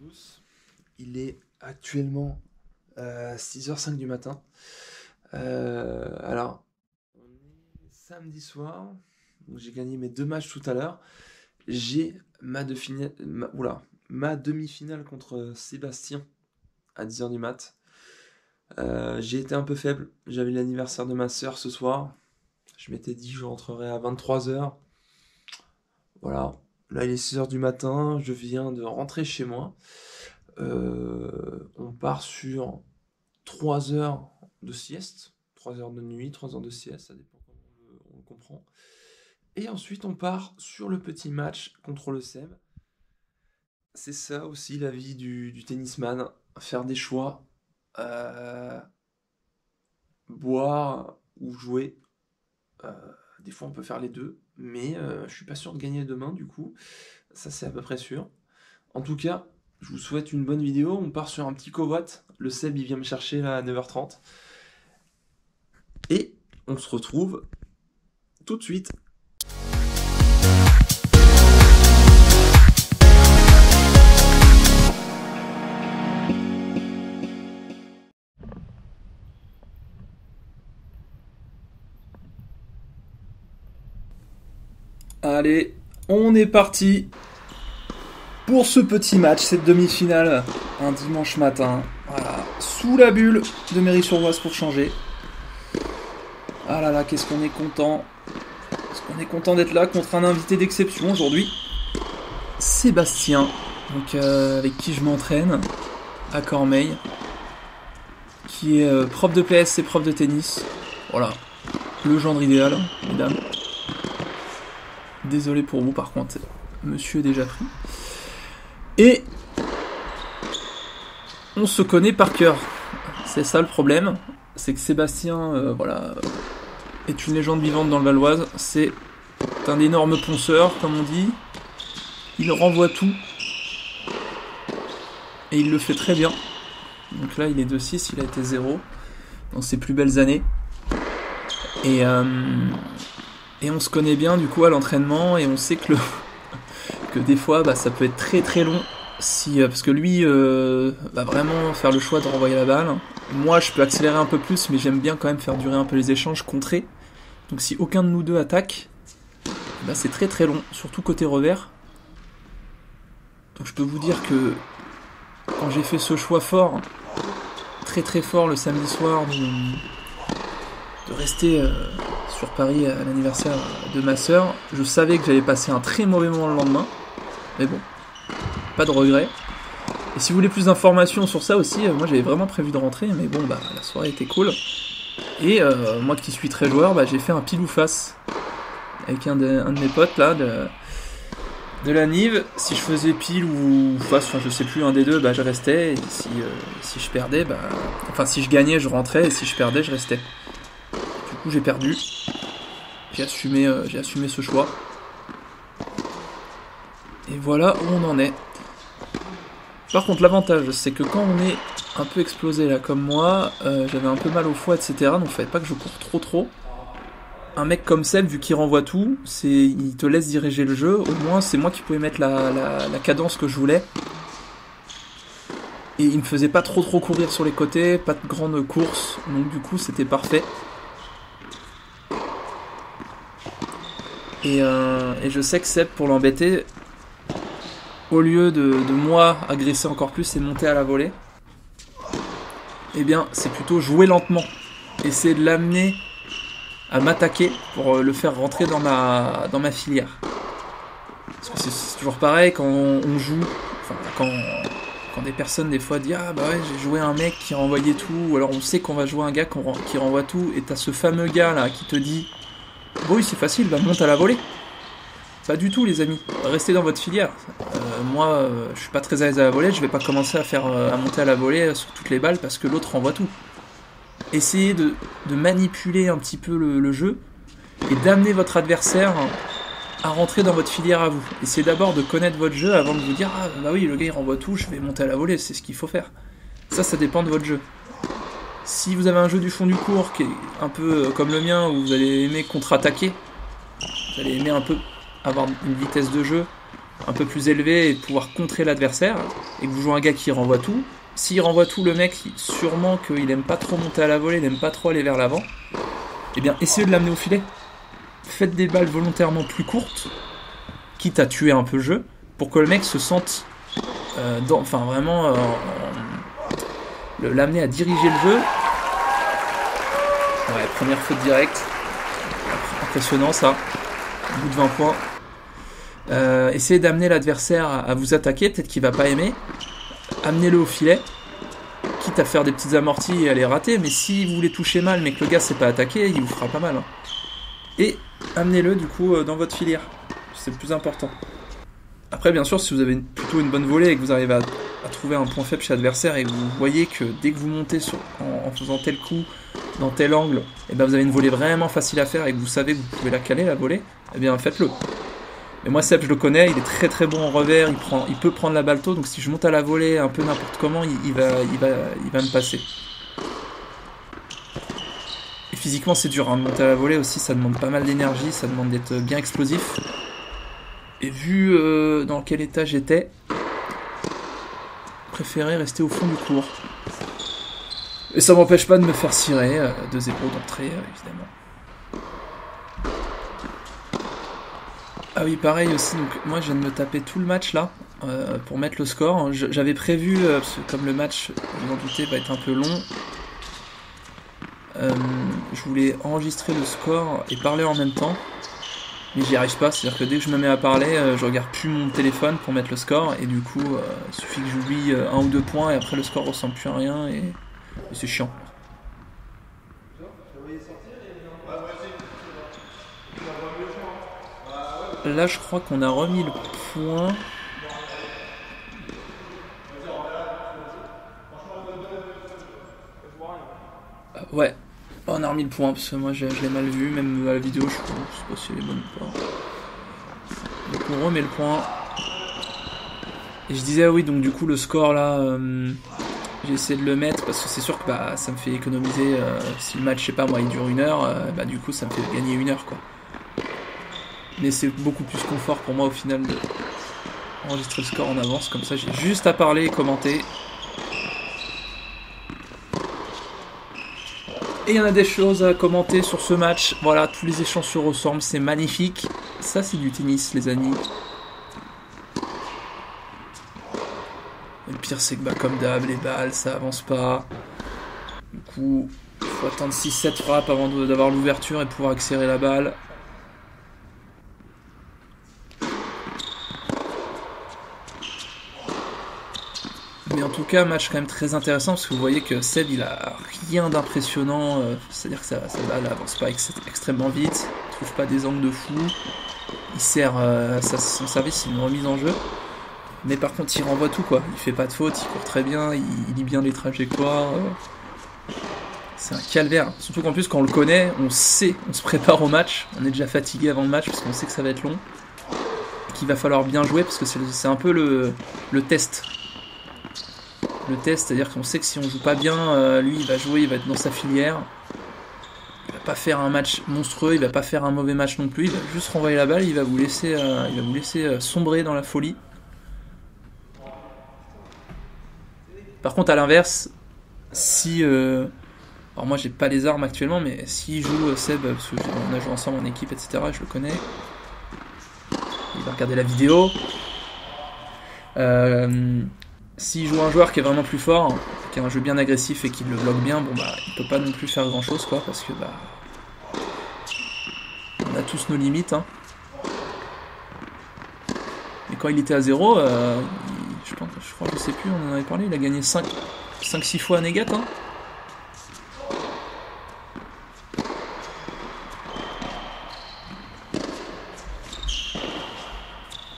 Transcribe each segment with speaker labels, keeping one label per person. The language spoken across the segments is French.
Speaker 1: tous. Il est actuellement 6h05 du matin. Alors, on est samedi soir. Donc j'ai gagné mes 2 matchs tout à l'heure. J'ai ma demi-finale contre Sébastien à 10h du mat. J'ai été un peu faible. J'avais l'anniversaire de ma sœur ce soir. Je m'étais dit que je rentrerai à 23h. Voilà. Là, il est 6h du matin. Je viens de rentrer chez moi. On part sur 3 heures de sieste. 3 heures de nuit, 3 heures de sieste. Ça dépend comment on le comprend. Et ensuite, on part sur le petit match contre le Seb. C'est ça aussi la vie du tennisman. Faire des choix. Boire ou jouer. Des fois on peut faire les deux, mais je suis pas sûr de gagner demain du coup, ça c'est à peu près sûr. En tout cas, je vous souhaite une bonne vidéo, on part sur un petit covoit, le Seb il vient me chercher là à 9h30, et on se retrouve tout de suite. Allez, on est parti pour ce petit match, cette demi-finale, un dimanche matin, voilà, sous la bulle de Méry-sur-Oise pour changer. Ah là là, qu'est-ce qu'on est content. Est-ce qu'on est content d'être là contre un invité d'exception aujourd'hui, Sébastien, donc avec qui je m'entraîne à Cormeilles, qui est prof de PS et prof de tennis. Voilà, le genre idéal, mesdames. Désolé pour vous par contre, monsieur est déjà pris. Et on se connaît par cœur. C'est ça le problème, c'est que Sébastien voilà, est une légende vivante dans le Valoise. C'est un énorme ponceur, comme on dit. Il renvoie tout. Et il le fait très bien. Donc là il est 2-6, il a été 0 dans ses plus belles années. Et on se connaît bien du coup à l'entraînement et on sait que des fois ça peut être très très long parce que lui va vraiment faire le choix de renvoyer la balle. Moi je peux accélérer un peu plus mais j'aime bien quand même faire durer un peu les échanges, contrer. Donc si aucun de nous deux attaque, c'est très très long, surtout côté revers. Donc je peux vous dire que quand j'ai fait ce choix fort, très très fort le samedi soir de rester sur Paris à l'anniversaire de ma sœur, je savais que j'allais passer un très mauvais moment le lendemain, mais bon, pas de regret. Et si vous voulez plus d'informations sur ça aussi, moi j'avais vraiment prévu de rentrer, mais bon, la soirée était cool. Et moi qui suis très joueur, j'ai fait un pile ou face avec un de mes potes là, de la Nive. Si je faisais pile ou face, je sais plus, un des deux, je restais, et si je perdais, si je gagnais, je rentrais, et si je perdais, je restais. Du coup j'ai perdu, j'ai assumé ce choix. Et voilà où on en est. Par contre l'avantage c'est que quand on est un peu explosé là comme moi, j'avais un peu mal au foie etc, donc fallait pas que je cours trop. Un mec comme Seb, vu qu'il renvoie tout, il te laisse diriger le jeu, au moins c'est moi qui pouvais mettre la cadence que je voulais. Et il me faisait pas trop courir sur les côtés, pas de grandes courses, donc du coup c'était parfait. Et je sais que Seb, pour l'embêter, au lieu de moi agresser encore plus et monter à la volée, eh bien c'est plutôt jouer lentement, essayer de l'amener à m'attaquer pour le faire rentrer dans ma filière. Parce que c'est toujours pareil quand on joue, quand des personnes des fois disent j'ai joué un mec qui renvoyait tout, ou alors on sait qu'on va jouer un gars qui renvoie tout, et t'as ce fameux gars là qui te dit oui c'est facile, monte à la volée. Pas du tout les amis, restez dans votre filière. Moi je suis pas très à l'aise à la volée, je vais pas commencer à monter à la volée sur toutes les balles parce que l'autre renvoie tout. Essayez de manipuler un petit peu le jeu et d'amener votre adversaire à rentrer dans votre filière à vous. Essayez d'abord de connaître votre jeu avant de vous dire oui le gars il renvoie tout, je vais monter à la volée, c'est ce qu'il faut faire. Ça dépend de votre jeu. Si vous avez un jeu du fond du court qui est un peu comme le mien, où vous allez aimer contre-attaquer, vous allez aimer un peu avoir une vitesse de jeu, un peu plus élevé et de pouvoir contrer l'adversaire, et que vous jouez un gars qui renvoie tout, s'il renvoie tout, le mec, sûrement qu'il aime pas trop monter à la volée, il aime pas trop aller vers l'avant, eh bien essayez de l'amener au filet. Faites des balles volontairement plus courtes, quitte à tuer un peu le jeu, pour que le mec se sente l'amener à diriger le jeu. Ouais, première faute directe. Impressionnant ça. Au bout de 20 points. Essayez d'amener l'adversaire à vous attaquer, peut-être qu'il va pas aimer. Amenez-le au filet, quitte à faire des petites amorties et à les rater, mais si vous voulez toucher mal mais que le gars s'est pas attaqué, il vous fera pas mal. Hein. Et amenez-le du coup dans votre filière. C'est le plus important. Après, bien sûr, si vous avez plutôt une bonne volée et que vous arrivez à trouver un point faible chez l'adversaire et que vous voyez que dès que vous montez en faisant tel coup, dans tel angle, et ben vous avez une volée vraiment facile à faire et que vous savez que vous pouvez la caler, la volée, eh bien faites-le. Mais moi, Seb, je le connais, il est très très bon en revers, il peut prendre la balle tôt, donc si je monte à la volée un peu n'importe comment, il va me passer. Et physiquement, c'est dur, hein, de monter à la volée aussi, ça demande pas mal d'énergie, ça demande d'être bien explosif. Et vu dans quel état j'étais, préféré rester au fond du cours. Et ça m'empêche pas de me faire cirer 2-0 d'entrée, évidemment. Ah oui, pareil aussi, donc moi je viens de me taper tout le match là, pour mettre le score. J'avais prévu, parce que comme le match, je m'en doutais, va être un peu long, je voulais enregistrer le score et parler en même temps. Mais j'y arrive pas, c'est-à-dire que dès que je me mets à parler, je regarde plus mon téléphone pour mettre le score, et du coup, il suffit que j'oublie 1 ou 2 points, et après le score ressemble plus à rien, et c'est chiant. Là, je crois qu'on a remis le point. Ouais, on a remis le point, parce que moi je l'ai mal vu, même à la vidéo, je sais pas si elle est bonne ou pas. Donc on remet le point. Et je disais, ah oui, donc du coup le score là, j'ai essayé de le mettre, parce que c'est sûr que ça me fait économiser, si le match, je sais pas moi, il dure 1 heure, du coup ça me fait gagner 1 heure quoi. Mais c'est beaucoup plus confort pour moi au final de enregistrer le score en avance, comme ça j'ai juste à parler et commenter. Et il y en a des choses à commenter sur ce match. Voilà, tous les échanges se ressemblent, c'est magnifique. Ça c'est du tennis les amis. Et le pire c'est que comme d'hab, les balles ça avance pas. Du coup, il faut attendre 6-7 frappes avant d'avoir l'ouverture et pouvoir accélérer la balle. Mais en tout cas, match quand même très intéressant, parce que vous voyez que Seb il a rien d'impressionnant, c'est-à-dire que sa balle avance pas extrêmement vite, il trouve pas des angles de fou, il sert son service, c'est une remise en jeu, mais par contre il renvoie tout quoi, il fait pas de faute, il court très bien, il lit bien les trajectoires, c'est un calvaire, surtout qu'en plus quand on le connaît, on se prépare au match, on est déjà fatigué avant le match parce qu'on sait que ça va être long, et qu'il va falloir bien jouer parce que c'est un peu le test. Le test, c'est-à-dire qu'on sait que si on joue pas bien, lui il va jouer, il va être dans sa filière. Il va pas faire un match monstrueux, il va pas faire un mauvais match non plus, il va juste renvoyer la balle, il va vous laisser sombrer dans la folie. Par contre à l'inverse, si alors moi j'ai pas les armes actuellement, mais s'il joue Seb, parce qu'on a joué ensemble en équipe, etc., je le connais, il va regarder la vidéo. S'il joue un joueur qui est vraiment plus fort, qui a un jeu bien agressif et qui le bloque bien, il peut pas non plus faire grand chose quoi, parce que on a tous nos limites. Hein. Mais quand il était à 0, je crois que je sais plus, on en avait parlé, il a gagné 5-6 fois à Négat. Hein.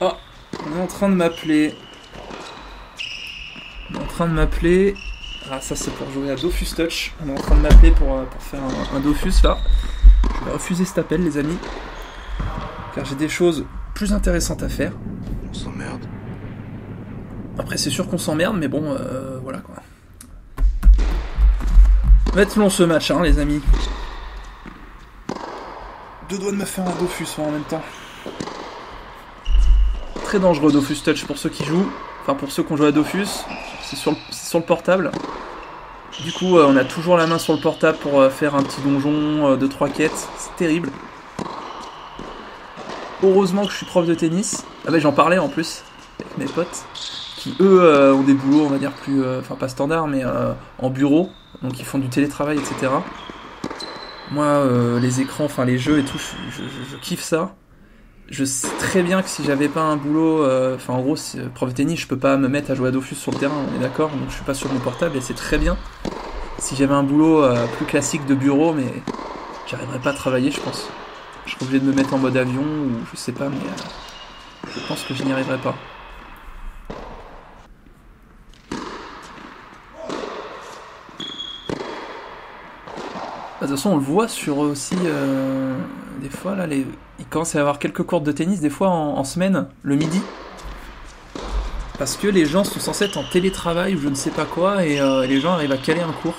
Speaker 1: Oh, on est en train de m'appeler. Ah ça c'est pour jouer à Dofus Touch. On est en train de m'appeler pour faire un Dofus là. Je vais refuser cet appel les amis. Car j'ai des choses plus intéressantes à faire.
Speaker 2: On s'emmerde.
Speaker 1: Après c'est sûr qu'on s'emmerde mais bon voilà quoi. Va être long ce match hein les amis. 2 doigts de me faire un Dofus en même temps. Très dangereux Dofus Touch pour ceux qui jouent. Enfin pour ceux qui ont joué à Dofus. C'est sur le portable. Du coup on a toujours la main sur le portable pour faire un petit donjon, 2-3 quêtes. C'est terrible. Heureusement que je suis prof de tennis. Ah bah j'en parlais en plus avec mes potes. Qui eux ont des boulots on va dire plus... Enfin pas standard mais en bureau. Donc ils font du télétravail etc. Moi les écrans, enfin les jeux et tout, je kiffe ça. Je sais très bien que si j'avais pas un boulot, enfin en gros, prof de tennis, je peux pas me mettre à jouer à Dofus sur le terrain, on est d'accord, donc je suis pas sur mon portable et c'est très bien. Si j'avais un boulot plus classique de bureau, mais j'arriverais pas à travailler, je pense. Je serais obligé de me mettre en mode avion ou je sais pas, mais je pense que je n'y arriverais pas. De toute façon, on le voit sur aussi des fois là, il commence à y avoir quelques cours de tennis des fois en semaine, le midi, parce que les gens sont censés être en télétravail ou je ne sais pas quoi et les gens arrivent à caler un cours.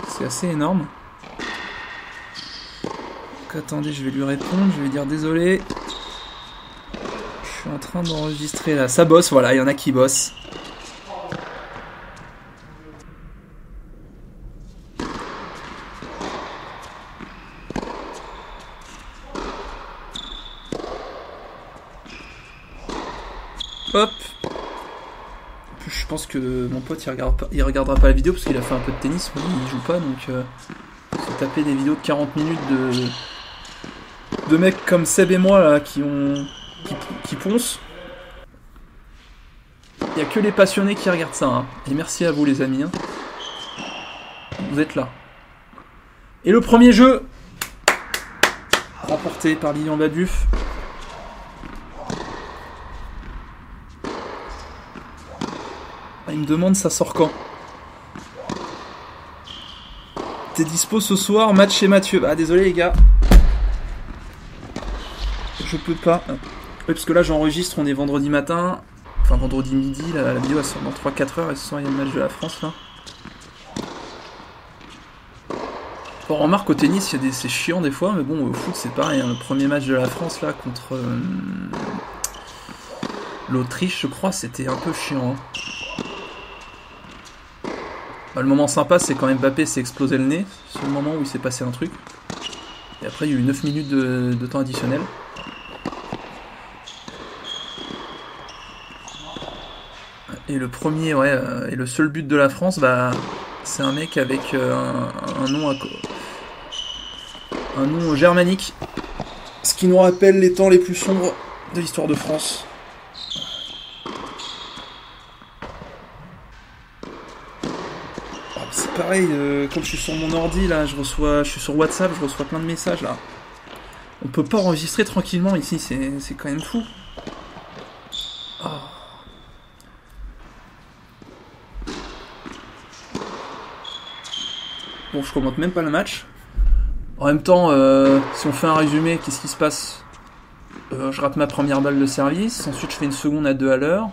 Speaker 1: C'est assez énorme. Donc, attendez, je vais lui répondre, je vais dire désolé. Je suis en train d'enregistrer là, ça bosse, voilà, il y en a qui bossent. Hop. Je pense que mon pote il regardera pas la vidéo parce qu'il a fait un peu de tennis, mais il joue pas donc se taper des vidéos de 40 minutes de mecs comme Seb et moi là qui poncent. Il y a que les passionnés qui regardent ça hein. Et merci à vous les amis hein. Vous êtes là. Et le premier jeu remporté par Lilian Baduf. Il me demande ça sort quand. T'es dispo ce soir, match chez Mathieu. Ah désolé les gars. Je peux pas. Oui parce que là j'enregistre, on est vendredi matin. Enfin vendredi midi, la vidéo elle sort dans 3-4 heures et ce soir il y a le match de la France là. On remarque au tennis c'est chiant des fois, mais bon au foot c'est pareil, hein. Le premier match de la France là contre l'Autriche je crois c'était un peu chiant. Hein. Bah, le moment sympa, c'est quand Mbappé s'est explosé le nez. C'est le moment où il s'est passé un truc. Et après, il y a eu 9 minutes de temps additionnel. Et le premier, ouais, et le seul but de la France, bah, c'est un mec avec un nom germanique. Ce qui nous rappelle les temps les plus sombres de l'histoire de France. Pareil, comme je suis sur mon ordi là, je suis sur WhatsApp, je reçois plein de messages là. On peut pas enregistrer tranquillement ici, c'est quand même fou. Oh. Bon, je commente même pas le match. En même temps, si on fait un résumé, qu'est-ce qui se passe? Je rate ma première balle de service, ensuite je fais une seconde à 2 à l'heure.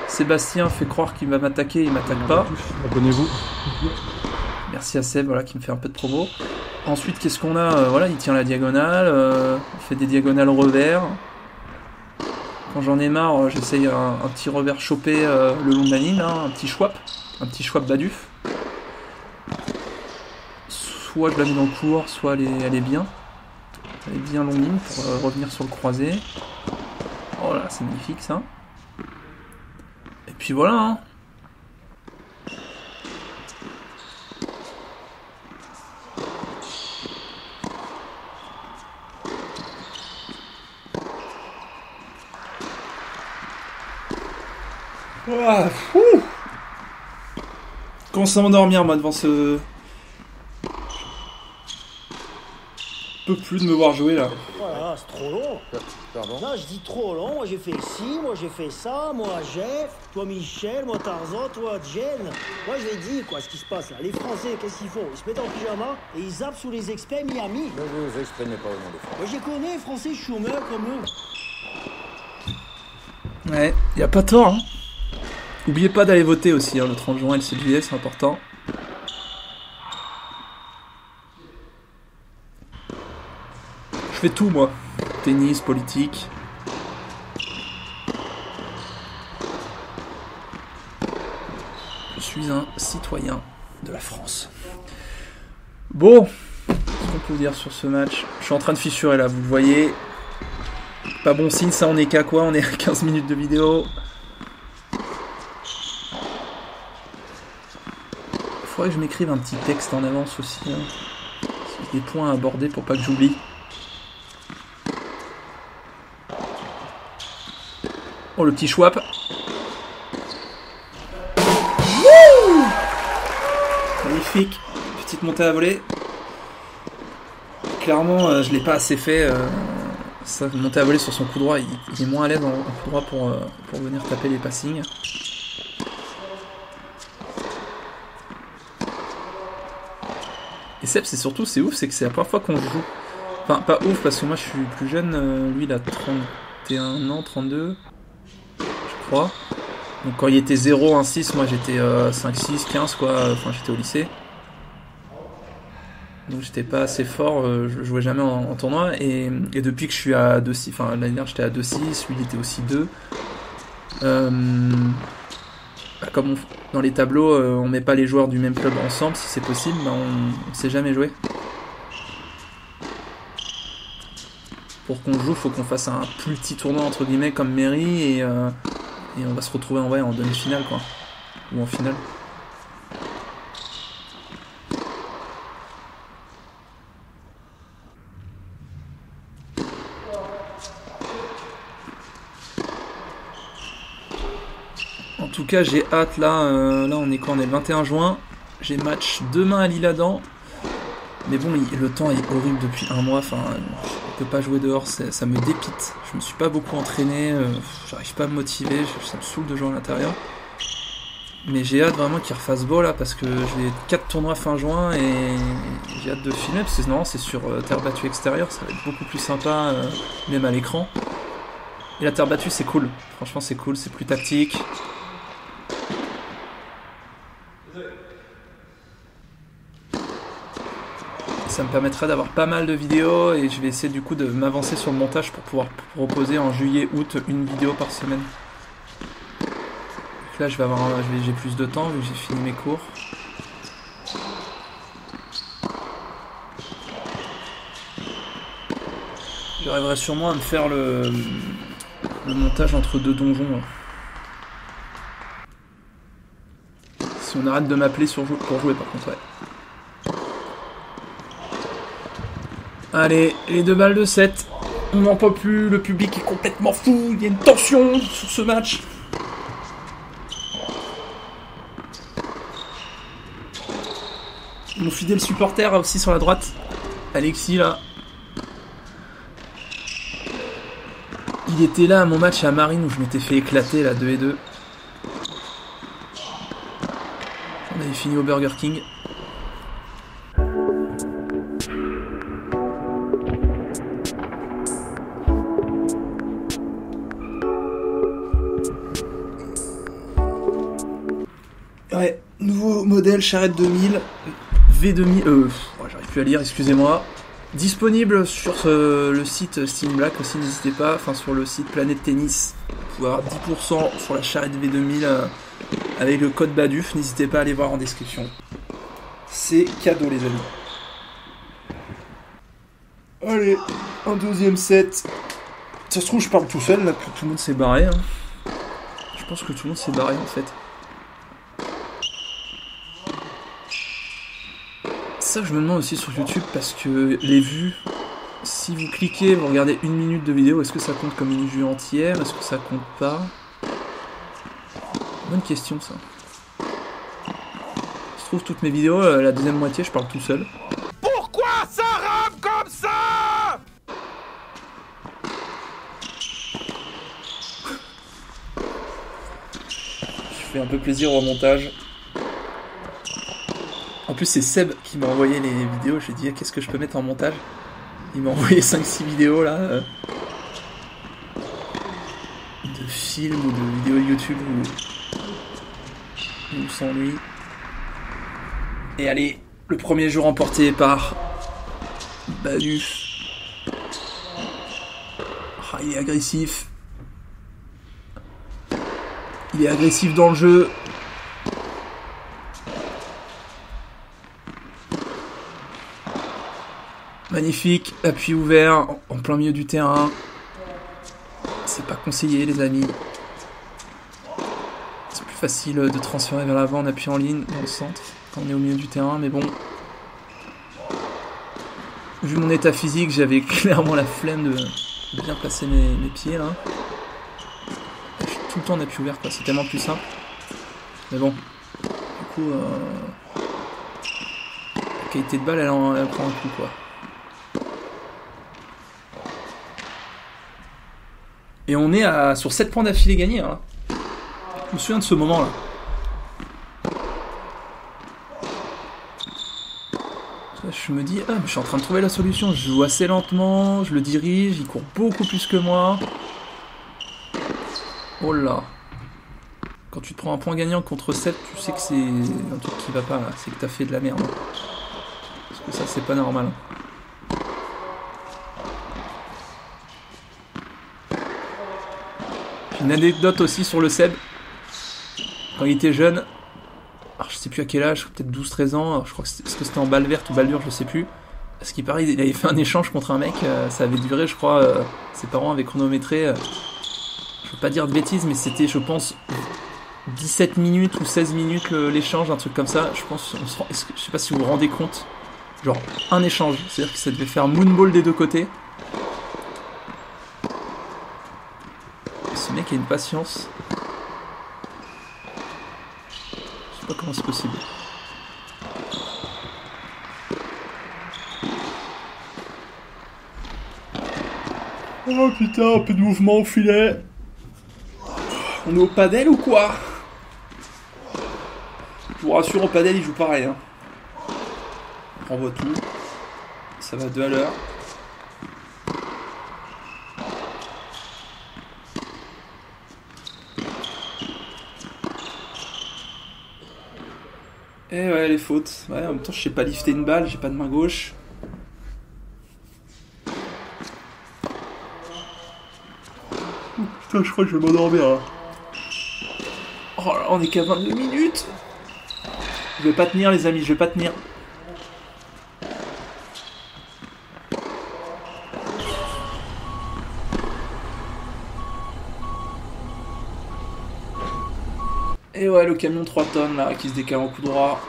Speaker 1: Sébastien fait croire qu'il va m'attaquer, il m'attaque pas.
Speaker 2: Abonnez-vous.
Speaker 1: Merci à Seb voilà, qui me fait un peu de promo. Ensuite, qu'est-ce qu'on a voilà, il tient la diagonale, on fait des diagonales revers. Quand j'en ai marre, j'essaye un petit revers chopé le long de la ligne, là, un petit schwab Baduf. Soit je la mets dans le court, soit elle est bien. Elle est bien longue ligne pour revenir sur le croisé. Oh là, c'est magnifique ça. Et puis voilà hein. Ouah, fou. Commence à m'endormir moi devant ce... Je peux plus de me voir jouer là.
Speaker 3: Voilà, c'est trop long. Pardon. Non, je dis trop long. Moi j'ai fait ci, moi j'ai fait ça, moi Jeff, toi Michel, moi Tarzan, toi Jen. Moi je vais dire quoi ce qui se passe là. Les Français, qu'est-ce qu'ils font? Ils se mettent en pyjama et ils zappent sous les experts Miami.
Speaker 2: Ne vous exprimez pas au nom des Français.
Speaker 3: Moi j'y connais, Français chômeurs comme eux.
Speaker 1: Ouais, y a pas tort hein. N'oubliez pas d'aller voter aussi, hein, le 30 juin et le 7 juillet, c'est important. Je fais tout moi. Tennis, politique. suis un citoyen de la France. Bon, qu'est-ce qu'on peut dire sur ce match? Je suis en train de fissurer là, vous le voyez. Pas bon signe, ça on est qu'à quoi? On est à 15 minutes de vidéo. Faudrait que je m'écrive un petit texte en avance aussi. Hein. Des points à aborder pour pas que j'oublie. Oh, le petit Schwab. Magnifique. Petite montée à voler. Clairement, je l'ai pas assez fait. Ça, monter à voler sur son coup droit, il est moins à l'aise en coup droit pour venir taper les passings. Et Seb, c'est surtout, c'est ouf, c'est que c'est la première fois qu'on joue. Enfin, pas ouf, parce que moi je suis plus jeune, lui il a 31 ans, 32, je crois. Donc quand il était 0, 1, 6, moi j'étais 5, 6, 15 quoi, enfin j'étais au lycée. Donc j'étais pas assez fort, je jouais jamais en tournoi, et depuis que je suis à 2-6, enfin l'année dernière j'étais à 2-6, lui il était aussi 2. Comme dans les tableaux, on met pas les joueurs du même club ensemble, si c'est possible, ben on sait jamais jouer. Pour qu'on joue, faut qu'on fasse un plus petit tournoi entre guillemets comme mairie, et on va se retrouver en demi-finale quoi, ou en finale. En tout cas, j'ai hâte là. Là, on est quand? On est le 21 juin. J'ai match demain à L'Isle-Adam. Mais bon, le temps est horrible depuis un mois. Enfin, on peut pas jouer dehors. Ça me dépite. Je me suis pas beaucoup entraîné. J'arrive pas à me motiver. Ça me saoule de jouer à l'intérieur. Mais j'ai hâte vraiment qu'il refasse beau là. Parce que j'ai 4 tournois fin juin. Et j'ai hâte de filmer. Parce que non, c'est sur terre battue extérieure. Ça va être beaucoup plus sympa. Même à l'écran. Et la terre battue, c'est cool. Franchement, c'est cool. C'est plus tactique. Ça me permettra d'avoir pas mal de vidéos et je vais essayer du coup de m'avancer sur le montage pour pouvoir proposer en juillet, août une vidéo par semaine. Donc là j'ai plus de temps vu que j'ai fini mes cours. J'arriverai sûrement à me faire le montage entre deux donjons. Si on arrête de m'appeler pour jouer par contre, ouais. Allez, les 2 balles de 7. On n'en peut plus, le public est complètement fou, il y a une tension sur ce match. Mon fidèle supporter aussi sur la droite. Alexis là. Il était là à mon match à Marine où je m'étais fait éclater là 2-2. On avait fini au Burger King. Ouais, nouveau modèle charrette 2000, V2000, j'arrive plus à lire, excusez-moi. Disponible sur le site Steam Black aussi, n'hésitez pas, enfin sur le site Planète Tennis. Vous pouvez avoir 10% sur la charrette V2000 avec le code BADUF, n'hésitez pas à aller voir en description. C'est cadeau les amis. Allez, un deuxième set. Ça se trouve je parle tout seul, là tout le monde s'est barré. Hein. Je pense que tout le monde s'est barré en fait. Ça je me demande aussi sur YouTube parce que les vues, si vous cliquez, vous regardez 1 minute de vidéo, est-ce que ça compte comme une vue entière? Est-ce que ça compte pas? Bonne question ça. Je trouve toutes mes vidéos, la deuxième moitié je parle tout seul.
Speaker 4: Pourquoi ça rame comme ça?
Speaker 1: Je fais un peu plaisir au montage. En plus c'est Seb qui m'a envoyé les vidéos, je lui ai dit qu'est-ce que je peux mettre en montage. Il m'a envoyé 5-6 vidéos là de films ou de vidéos YouTube ou sans lui. Et allez, le premier jour emporté par Baduf. Ah, il est agressif. Il est agressif dans le jeu. Magnifique, appui ouvert, en plein milieu du terrain. C'est pas conseillé les amis. C'est plus facile de transférer vers l'avant en appui en ligne, dans le centre, quand on est au milieu du terrain, mais bon. Vu mon état physique, j'avais clairement la flemme de bien placer mes pieds là. Je suis tout le temps en appui ouvert quoi, c'est tellement plus simple. Mais bon, du coup, la qualité de balle elle prend un coup quoi. Et on est sur 7 points d'affilée gagnés. Hein. Je me souviens de ce moment là. Je me dis, mais je suis en train de trouver la solution. Je joue assez lentement, je le dirige, il court beaucoup plus que moi. Oh là. Quand tu te prends un point gagnant contre 7, tu sais que c'est un truc qui va pas là. C'est que t'as fait de la merde. Parce que ça, c'est pas normal. Une anecdote aussi sur le Seb. Quand il était jeune, alors je sais plus à quel âge, peut-être 12-13 ans, alors je crois que c'était en balle verte ou balle dure, je sais plus. Parce qu'il paraît, il avait fait un échange contre un mec, ça avait duré, je crois, ses parents avaient chronométré, je veux pas dire de bêtises, mais c'était, je pense, 17 minutes ou 16 minutes l'échange, un truc comme ça. Je pense, je sais pas si vous vous rendez compte, genre un échange, c'est-à-dire que ça devait faire moonball des deux côtés. Ce mec a une patience. Je sais pas comment c'est possible. Oh putain, un peu de mouvement au filet. On est au padel ou quoi? Je vous rassure, au padel il joue pareil. Hein. On renvoie tout. Ça va 2 à l'heure. Et ouais, les fautes. Ouais, en même temps, je sais pas lifter une balle, j'ai pas de main gauche. Putain, je crois que je vais m'endormir là. Oh là, on est qu'à 22 minutes. Je vais pas tenir, les amis, je vais pas tenir. Et ouais, le camion 3 tonnes là qui se décale en coup droit.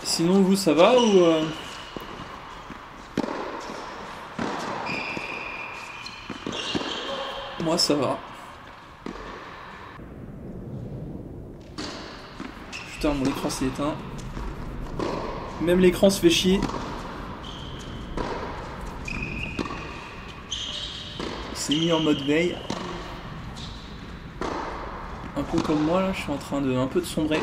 Speaker 1: Sinon, vous, ça va ou Moi, ça va. Putain, mon écran s'est éteint. Même l'écran se fait chier. Il s'est mis en mode veille. Un peu comme moi, là, je suis en train de un peu de sombrer.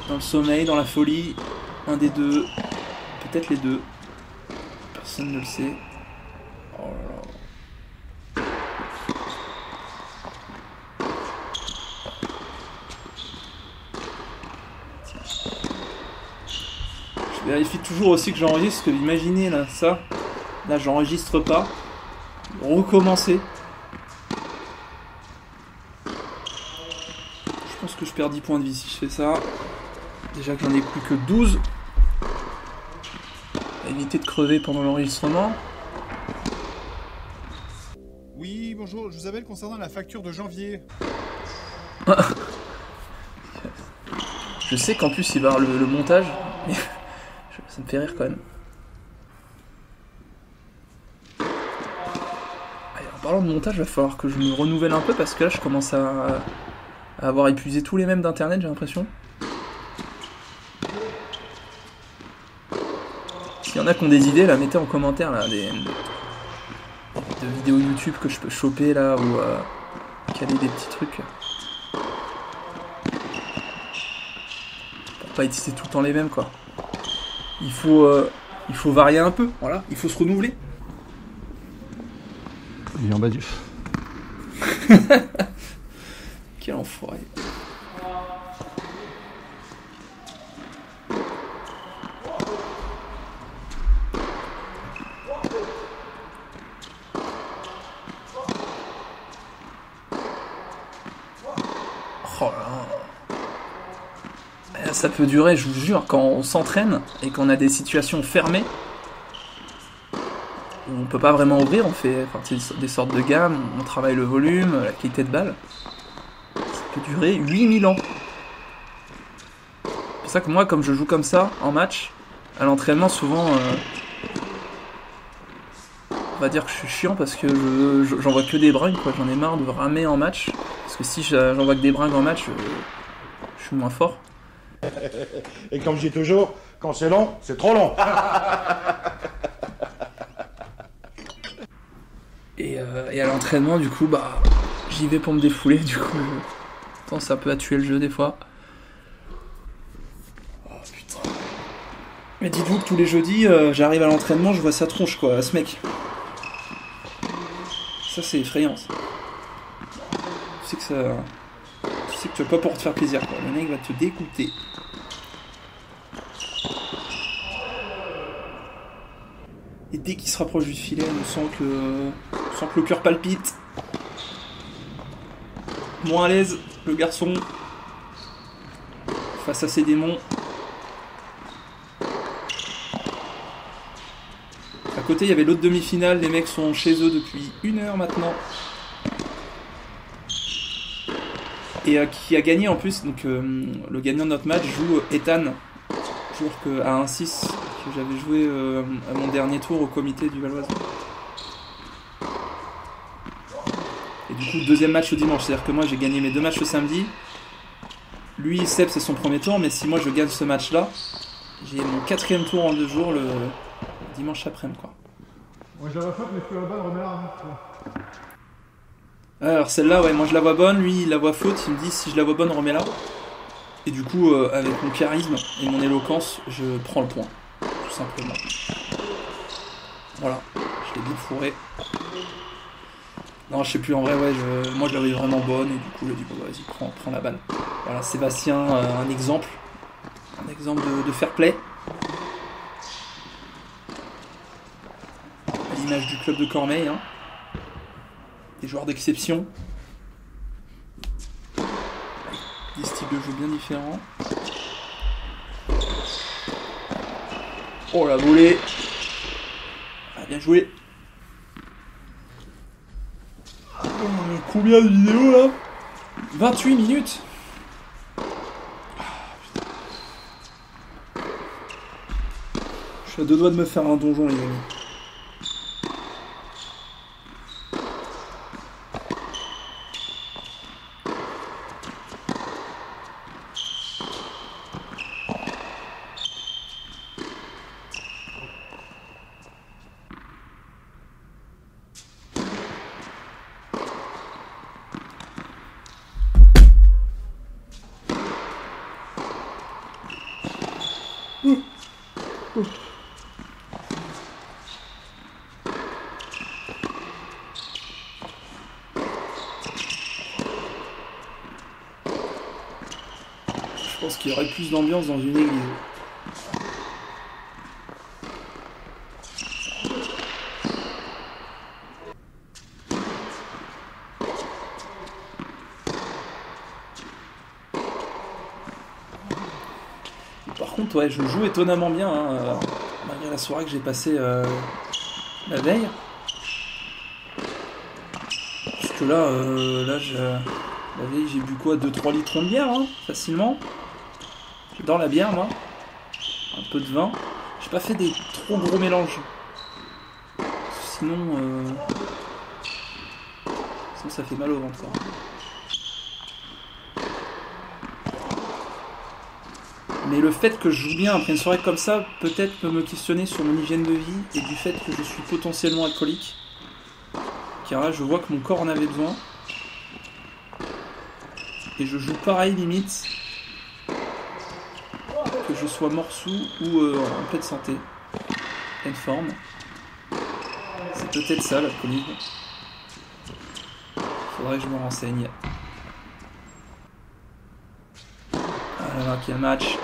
Speaker 1: Dans le sommeil, dans la folie. Un des deux. Peut-être les deux. Personne ne le sait. Oh là là. Je vérifie toujours aussi que j'enregistre, parce que imaginez là, ça. Là, j'enregistre pas. Recommencer. Je pense que je perds 10 points de vie si je fais ça. Déjà que j'en ai plus que 12. Éviter de crever pendant l'enregistrement.
Speaker 5: Oui, bonjour, je vous appelle concernant la facture de janvier.
Speaker 1: Je sais qu'en plus il va y avoir le montage, mais ça me fait rire quand même. Allez, en parlant de montage, il va falloir que je me renouvelle un peu parce que là je commence à avoir épuisé tous les mèmes d'internet, j'ai l'impression. S'il y en a qui ont des idées, là, mettez en commentaire là, des vidéos YouTube que je peux choper là ou caler des petits trucs. Pour pas utiliser tout le temps les mêmes quoi. Il faut varier un peu, voilà, il faut se renouveler.
Speaker 2: Lilian Badiou.
Speaker 1: Quel enfoiré. Oh là là. Ça peut durer, je vous jure, quand on s'entraîne et qu'on a des situations fermées, où on peut pas vraiment ouvrir, on fait des sortes de gammes, on travaille le volume, la qualité de balle. Ça peut durer 8000 ans. C'est pour ça que moi, comme je joue comme ça, en match, à l'entraînement, souvent, on va dire que je suis chiant parce que j'en vois que des bringues, quoi. J'en ai marre de ramer en match. Parce que si j'en vois que des bringues en match, je suis moins fort.
Speaker 2: Et comme je dis toujours, quand c'est long, c'est trop long.
Speaker 1: Et à l'entraînement, du coup, bah, j'y vais pour me défouler, du coup. Je pense un peu à tuer le jeu des fois. Oh putain. Mais dites-vous que tous les jeudis, j'arrive à l'entraînement, je vois sa tronche, quoi, ce mec. Ça, c'est effrayant, ça. Tu sais que tu vas pas pour te faire plaisir, quoi. Le mec va te dégoûter. Et dès qu'il se rapproche du filet, on sent que le cœur palpite. Moins à l'aise, le garçon, face à ses démons. À côté, il y avait l'autre demi-finale, les mecs sont chez eux depuis 1 heure maintenant. Et qui a gagné en plus, donc le gagnant de notre match joue Ethan, joueur à 1-6, que j'avais joué à mon dernier tour au comité du Valois. Et du coup, deuxième match le dimanche, c'est-à-dire que moi j'ai gagné mes 2 matchs le samedi. Lui, Seb, c'est son premier tour, mais si moi je gagne ce match-là, j'ai mon 4e tour en 2 jours le dimanche après-midi, quoi.
Speaker 5: Moi je la vois faute, mais je peux la balle, remets-la.
Speaker 1: Alors celle-là, ouais, moi je la vois bonne, lui il la voit faute, il me dit si je la vois bonne, remets-la. Et du coup, avec mon charisme et mon éloquence, je prends le point, tout simplement. Voilà, je l'ai bien fourré. Non, je sais plus, en vrai, ouais, moi je l'avais vraiment bonne, et du coup, je lui ai dit, bon, vas-y, prends la balle. Voilà, Sébastien, un exemple de fair play. À l'image du club de Cormeilles, hein. Des joueurs d'exception. Des styles de jeu bien différents. Oh la volée. Ah, bien joué. Combien de vidéos là? 28 minutes. Je suis à 2 doigts de me faire un donjon, les amis. Je pense qu'il y aurait plus d'ambiance dans une église. Par contre, ouais, je joue étonnamment bien, hein, malgré la soirée que j'ai passée la veille. Parce que là, la veille, j'ai bu quoi, 2-3 litres de bière, hein, facilement. J'adore la bière, moi. Un peu de vin. J'ai pas fait des trop gros mélanges. Sinon, ça fait mal au ventre. Mais le fait que je joue bien après une soirée comme ça, peut-être peut me questionner sur mon hygiène de vie et du fait que je suis potentiellement alcoolique. Car là, je vois que mon corps en avait besoin. Et je joue pareil limite. Que je sois mort-sous ou en pleine santé. Pleine forme. C'est peut-être ça l'alcoolisme. Faudrait que je me renseigne. Ah là là, quel match.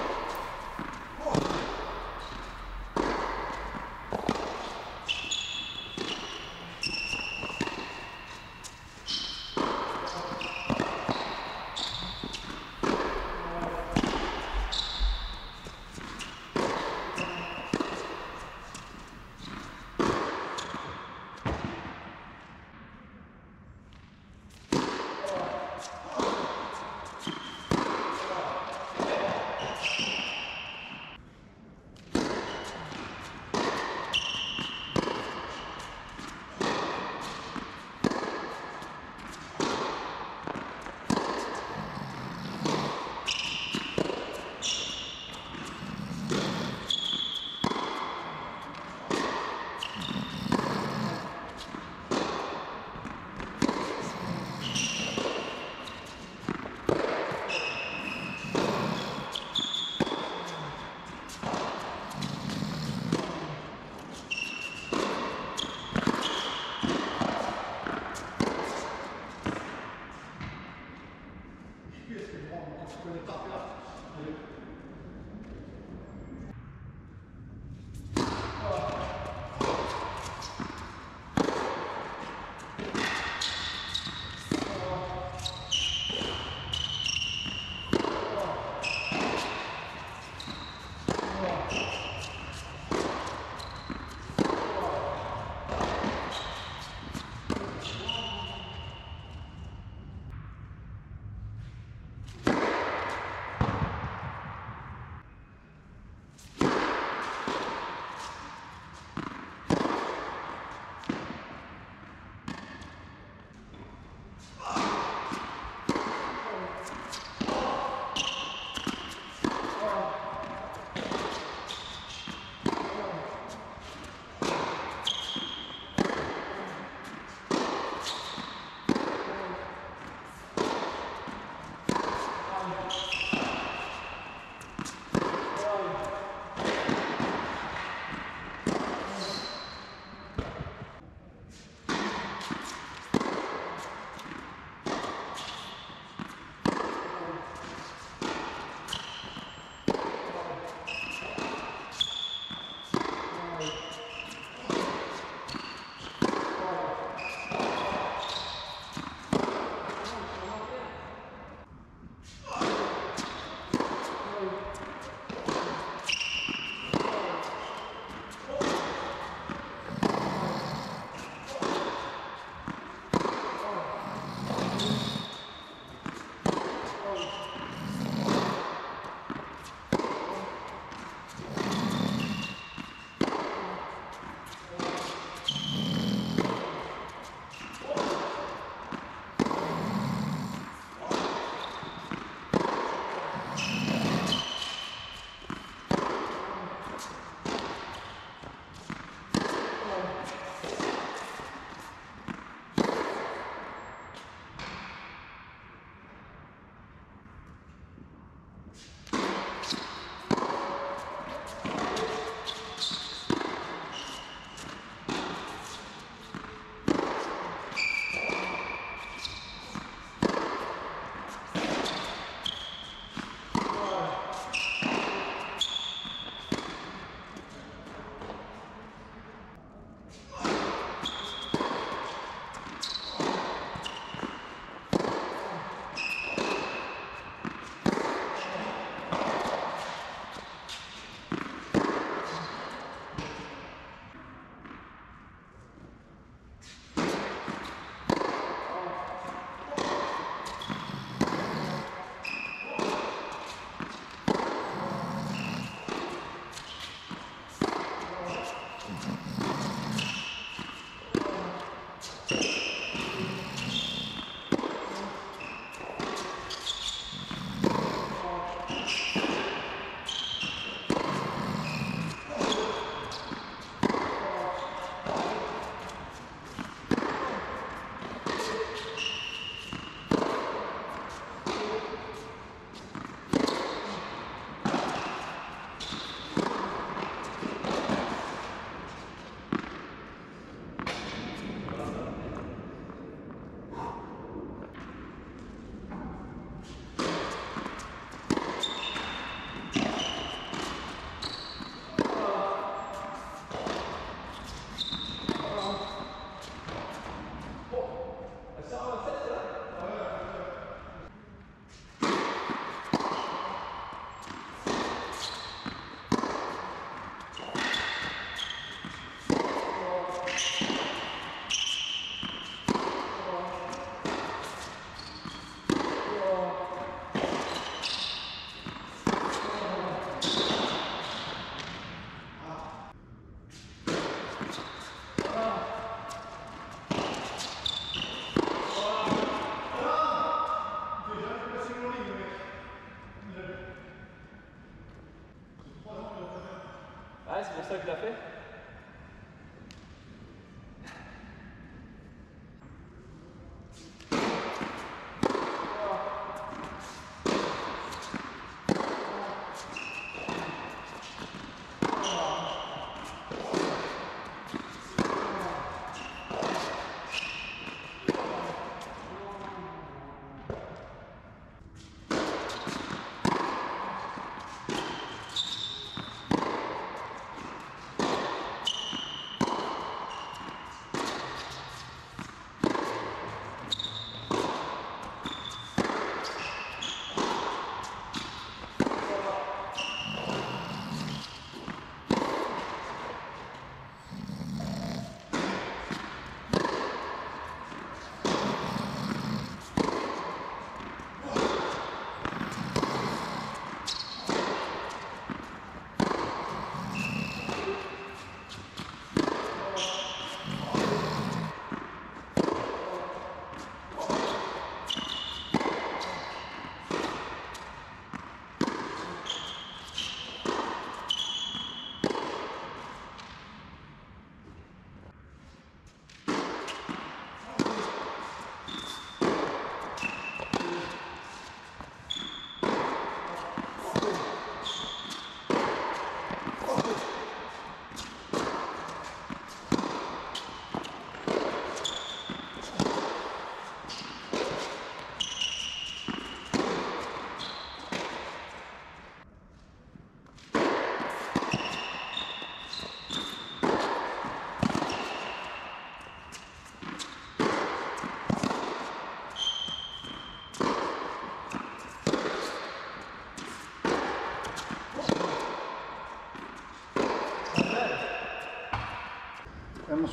Speaker 1: Ah, c'est pour ça que tu l'as fait?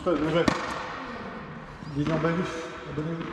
Speaker 2: Amuse-toi, bien joué. Lilian Balus, abonnez-vous.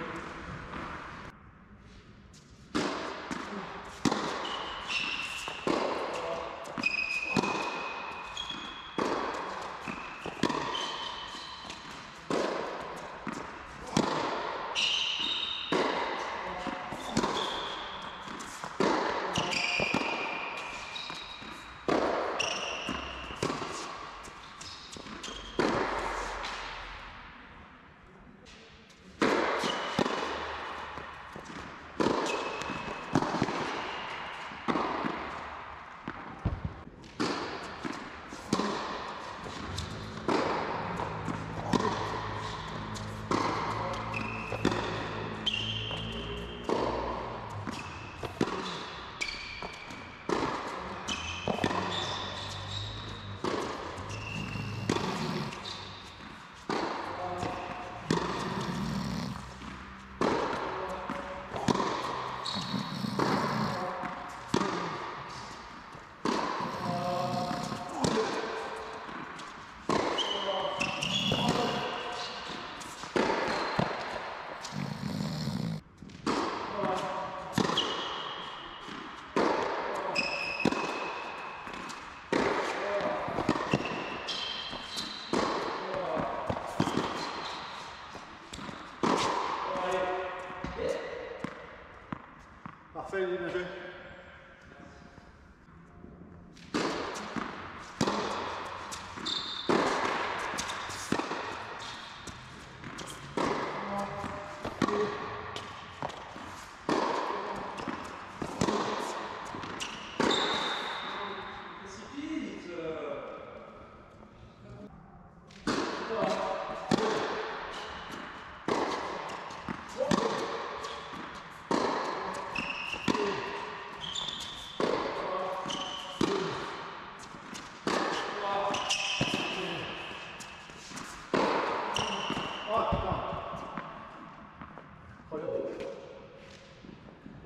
Speaker 2: Parfait, bien joué.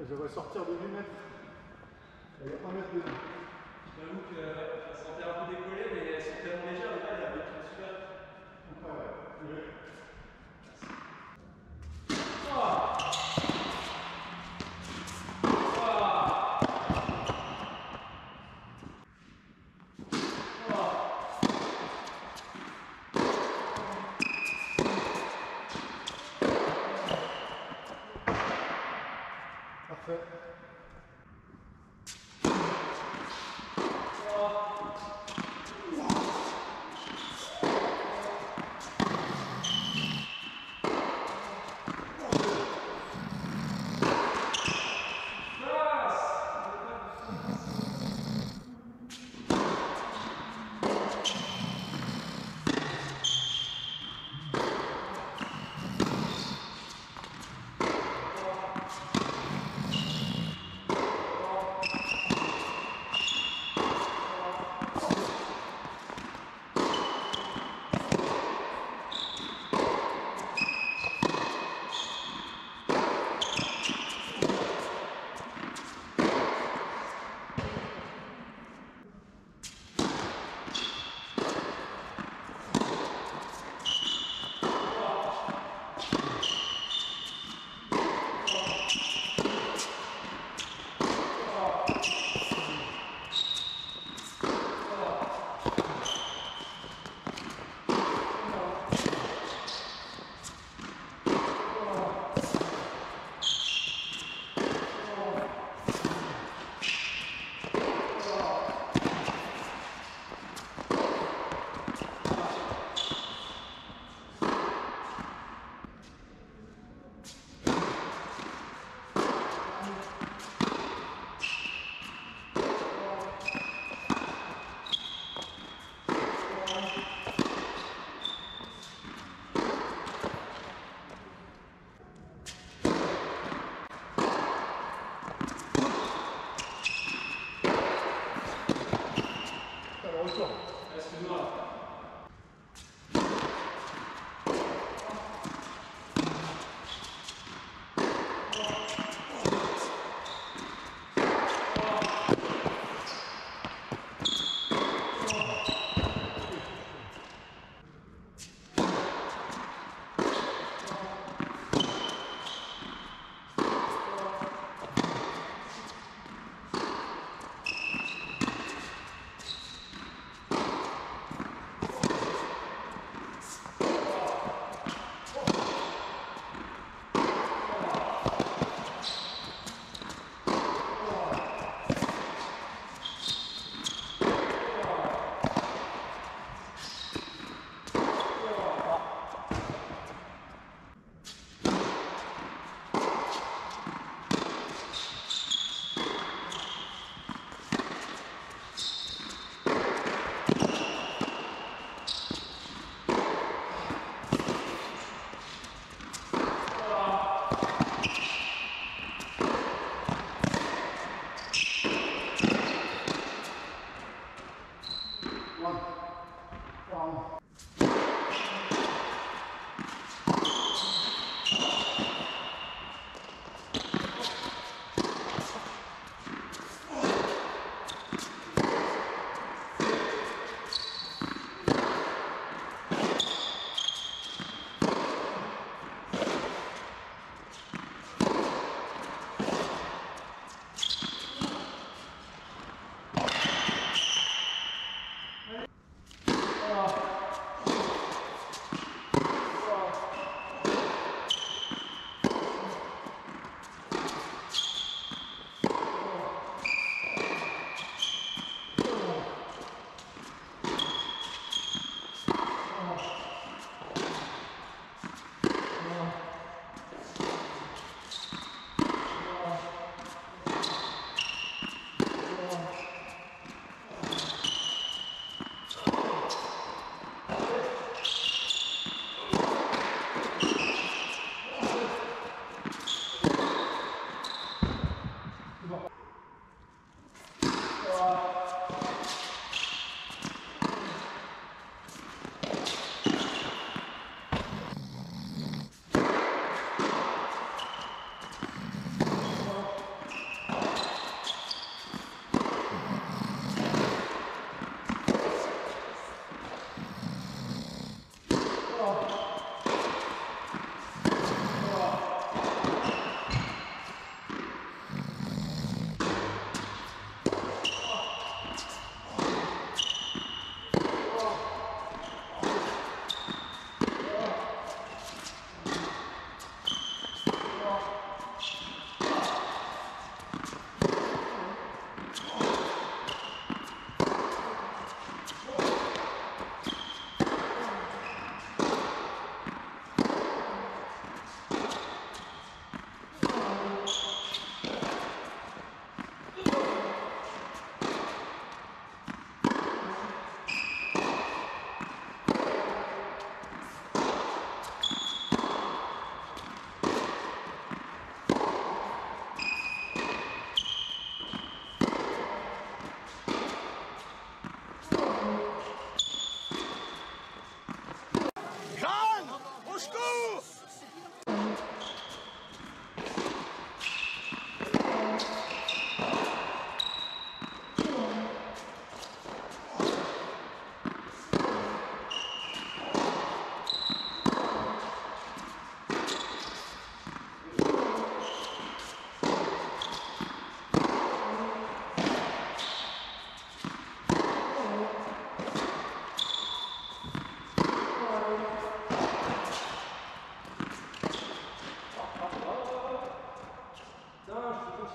Speaker 2: Je vais sortir de 8 mètres. Il y a 1 mètre de vie.
Speaker 1: J'avoue que ça sentait un peu décollé, mais elles sont tellement légères, les balles, elles sont super.
Speaker 2: Ouais. Parfait.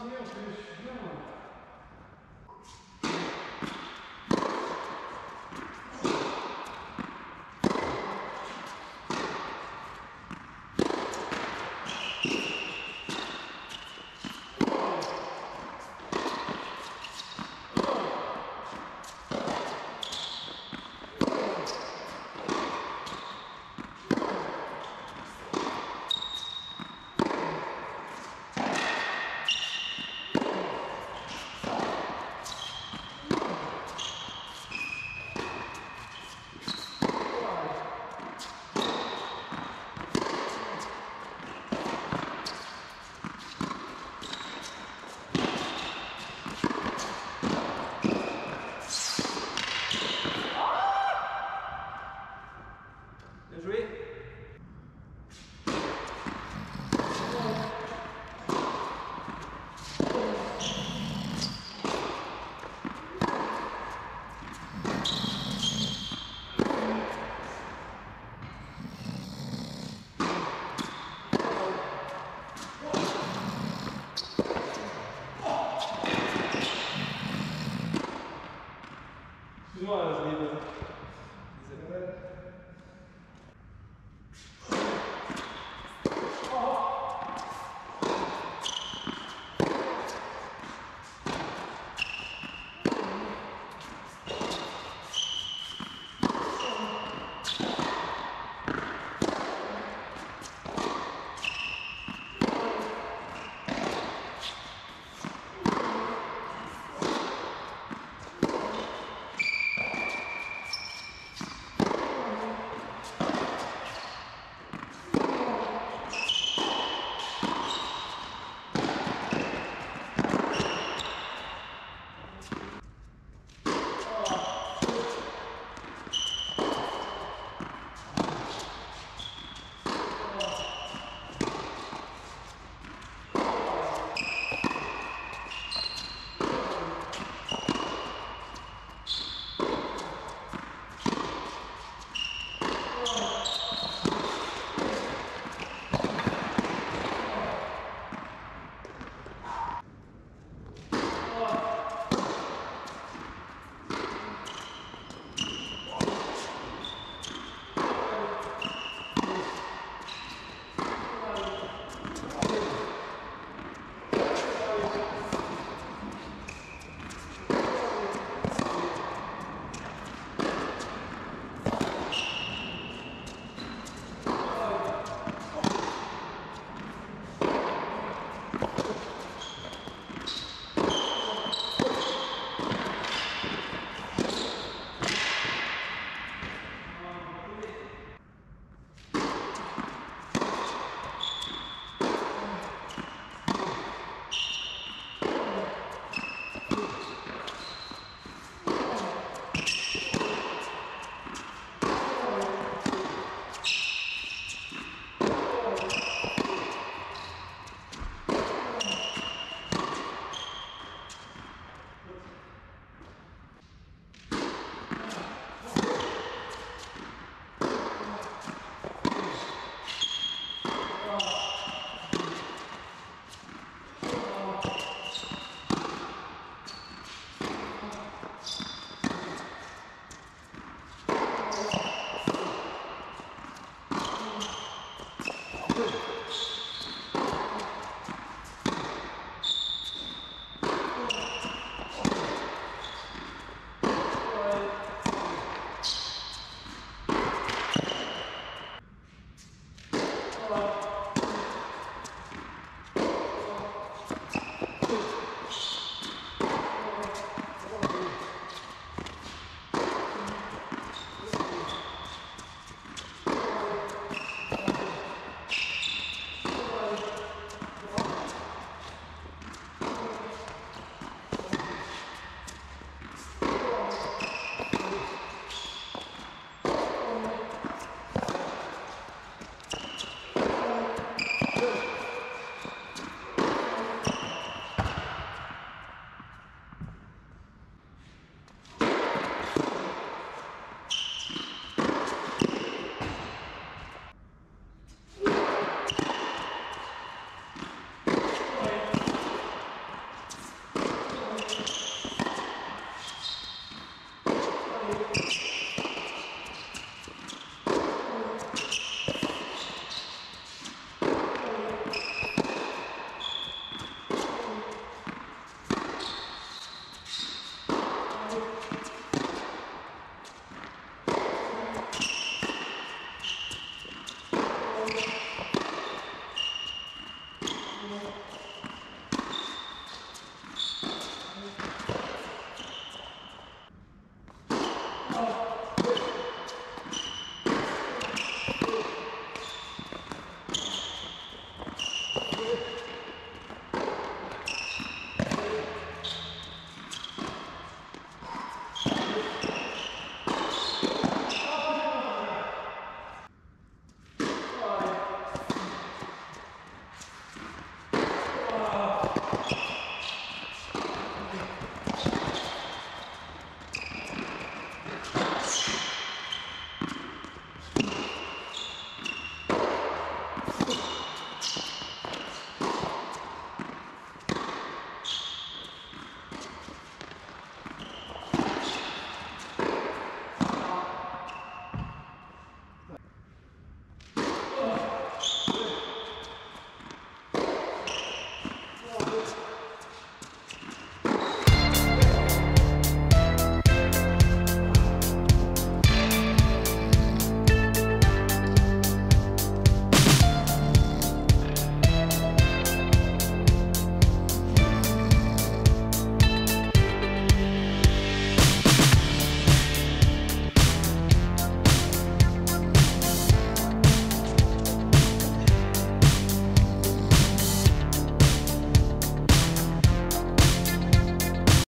Speaker 2: on fait les chutes bien.
Speaker 1: Bien joué.
Speaker 2: Excuse-moi, je l'ai